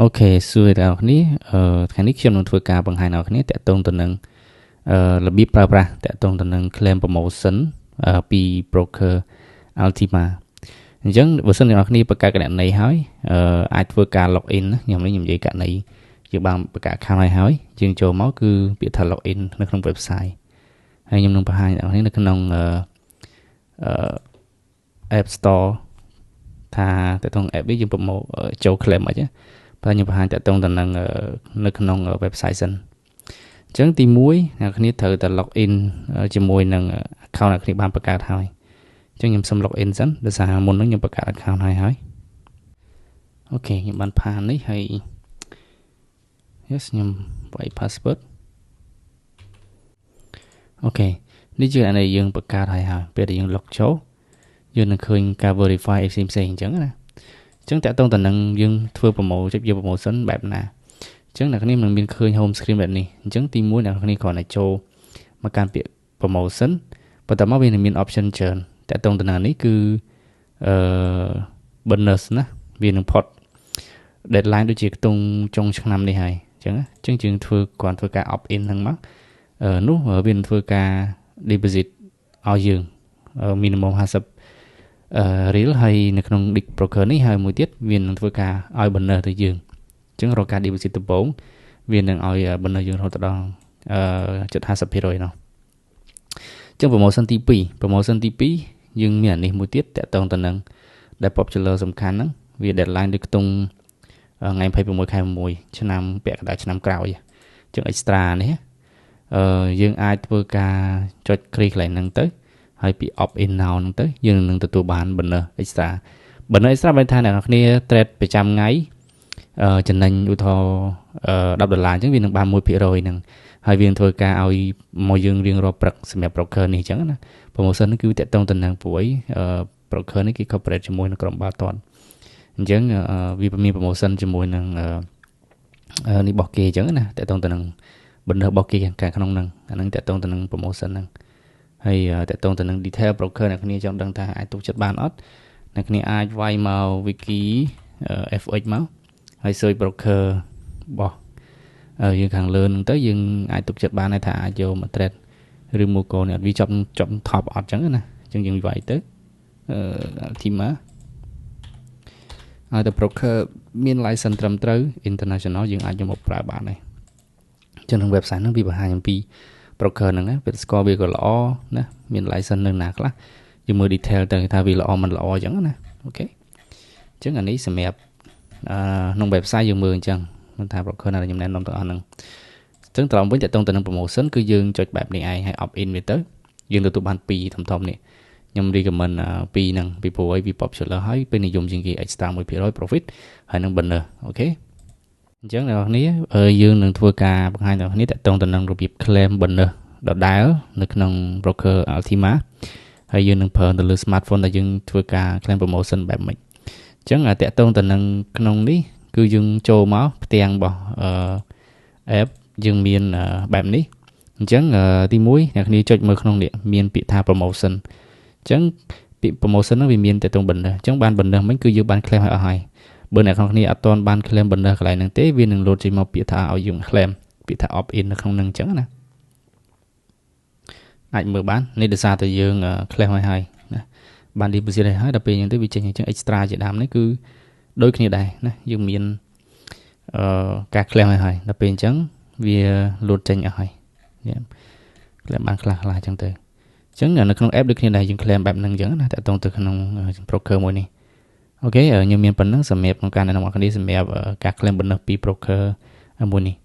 អូខេសួស្តីអ្នកនេះថ្ងៃនេះខ្ញុំនឹងធ្វើការបង្ហាញអ្នកនេះតាក់ទងទៅនឹងរបៀបប្រើប្រាស់តាក់ទងទៅនឹង claim promotion ពី broker Altima អញ្ចឹងបើសិនអ្នកនេះបង្កើតគណនីហើយអាចធ្វើការ log in ណាខ្ញុំនិយាយករណីយើងបានបង្កើត account ហើយយើងចូលមកគឺពាក្យថា log in នៅក្នុង website ហើយខ្ញុំនឹងបង្ហាញអ្នកនេះនៅក្នុងApp Store ថាតាក់ទង app នេះយើងប្រម៉ូចូល claim អីបើខ្ញុំបង្ហាញតាក់ទងទៅនឹងនៅក្នុង website សិនអញ្ចឹងទី1អ្នកគ្នាត្រូវតែ log in ជាមួយនឹង account អ្នកគ្នាបានបង្កើតហើយអញ្ចឹងខ្ញុំសុំ log in សិនដោយសារមុនហ្នឹងខ្ញុំបង្កើត account ហើយអូខេខ្ញុំបានផាននេះហើយ yes ខ្ញុំវាយ password អូខេនេះជាអានេះយើងបង្កើតហើយពេលដែលយើង log ចូលយើងនឹងឃើញការ verify ផ្សេងអញ្ចឹងណាអញ្ចឹងតាក់ទងទៅនឹងយើងធ្វើ promotion បែបណាអញ្ចឹងអ្នកគ្នានឹងមានឃើញ home screen បែបនេះអញ្ចឹងទី1អ្នកគ្នាគ្រាន់តែចូលមកកាន់ពាក្យ promotion បន្ទាប់មកវានឹងមាន option ច្រើនតាក់ទងទៅនឹងនេះគឺbonus ណាវានឹងផុត deadline ដូចជាខ្ទង់ចុងឆ្នាំនេះហើយអញ្ចឹងយើងធ្វើការ opt in ហ្នឹងមកនោះវានឹងធ្វើការ deposit ឲ្យយើង minimum 50រៀលហើយនៅក្នុង broker នេះហើយមួយទៀតវានឹងធ្វើការឲ្យ bonus ទៅយើងអញ្ចឹងរកការ deposit ដំបូងវានឹងឲ្យ bonus យើងរហូតដល់7.50% នោះអញ្ចឹង promotion ទី2យើងមានអានេះមួយទៀតតាក់ទងទៅនឹងដែល popular សំខាន់ហ្នឹងវា deadline ដូចខ្ទង់ថ្ងៃ26ខែ1ឆ្នាំពាក់កណ្ដាលឆ្នាំក្រោយអញ្ចឹង extra នេះយើងអាចធ្វើការចុច click កន្លែងហ្នឹងទៅហើយពី opt in now ហ្នឹងទៅយើងនឹងទទួលបាន bonus extra បានថាអ្នកនរគ្នា trade ប្រចាំថ្ងៃចំណេញឧទាហរណ៍$10អញ្ចឹងវានឹងបាន 1% ហ្នឹងហើយវានឹងធ្វើការឲ្យមកយើងរៀងរាល់ព្រឹកសម្រាប់ broker នេះអញ្ចឹងណា promotion នេះគឺតាក់ទងទៅនឹងព្រួយ broker នេះគេ corporate ជាមួយនឹងក្រុមបាល់ទាត់អញ្ចឹងវាមាន promotion ជាមួយនឹងនេះរបស់គេអញ្ចឹងណាតាក់ទងទៅនឹង bonus របស់គេខាងក្នុងហ្នឹងអាហ្នឹងតាក់ទងទៅនឹង promotion ហ្នឹងហើយតាក់ទងទៅនឹង detail broker អ្នកគ្នាចង់ដឹងថាអាចទុកចិត្តបានអត់អ្នកគ្នាអាចវាយមក wiki FX មកហើយ search broker របស់យើងខាងលើហ្នឹងទៅយើងអាចទុកចិត្តបានថាអាចយកមក trade ឬមកក៏អ្នកវាចាប់ top អត់ចឹងណាអញ្ចឹងយើងវាយទៅAltima ហើយតែ broker មាន license ត្រឹមត្រូវ international យើងអាចយកមកប្រើបានដែរអញ្ចឹងក្នុង website ហ្នឹងវាបង្ហាញអំពី broker ហ្នឹងណាវាស្គាល់វាក៏ល្អណាមាន license នៅណាខ្លះយើងមើល detail ទៅថាវាល្អមិនល្អអញ្ចឹងណាអូខេអញ្ចឹងអានេះសម្រាប់ក្នុង website យើងមើលអញ្ចឹងមិនថា broker ណាខ្ញុំណែនាំទាំងអស់ហ្នឹងអញ្ចឹងត្រង់វិញតើតទៅនឹង promotion គឺយើងចុចបែបនេះឯងហើយ opt in វាទៅយើងទទួលបាន2ធំនេះខ្ញុំ recommend 2ហ្នឹងពីព្រោះឲ្យវា popular ហើយពេញនិយមជាងគេ extra 1% profit ហើយនឹង bonus អូខេអញ្ចឹងអ្នកនរគ្នាយើងនឹងធ្វើការបង្ហាញអ្នកនរគ្នាតទៅនឹងរបៀប claim bonus ដដែលនៅក្នុង broker Altima ហើយយើងនឹងប្រើទៅលើ smartphone ដែលយើងធ្វើការ claim promotion បែបម៉េចអញ្ចឹងតទៅនឹងក្នុងនេះគឺយើងចូលមកផ្ទាំងរបស់app យើងមានបែបនេះអញ្ចឹងទី1អ្នកគ្នាចុចមើលក្នុងនេះមានពាក្យថា promotion អញ្ចឹងពាក្យ promotion ហ្នឹងវាមានតទៅ bonus អញ្ចឹងបាន bonus មិញគឺយើងបាន claim ឲ្យអស់ហើយបើអ្នកនរគ្នាអត់ទាន់បាន claim bonus កន្លែងហ្នឹងទេវានឹងលោតចេញមកពាក្យថាឲ្យយើង claim ពាក្យថា opt in នៅក្នុងហ្នឹងអញ្ចឹងណាអាចមើលបាននេះដោយសារតែយើង claim ឲ្យហើយណាបាន deposit ឲ្យហើយដល់ពេលអញ្ចឹងទៅវាចេញអញ្ចឹង extra ជាដើមនេះគឺដូចគ្នាដែរណាយើងមានការ claim ឲ្យហើយដល់ពេលអញ្ចឹងវាលោតចេញអស់ហើយ claim បានខ្លះអញ្ចឹងទៅអញ្ចឹងនៅក្នុង app ដូចគ្នាដែរយើង claim បែបហ្នឹងអញ្ចឹងណាតើតទៅក្នុង broker មួយនេះអូខេខ្ញុំមានប៉ុណ្ណឹងសម្រាប់ក្នុងការណែនាំអ្នកគ្នាសម្រាប់ការ claim bonus ពី broker មួយនេះ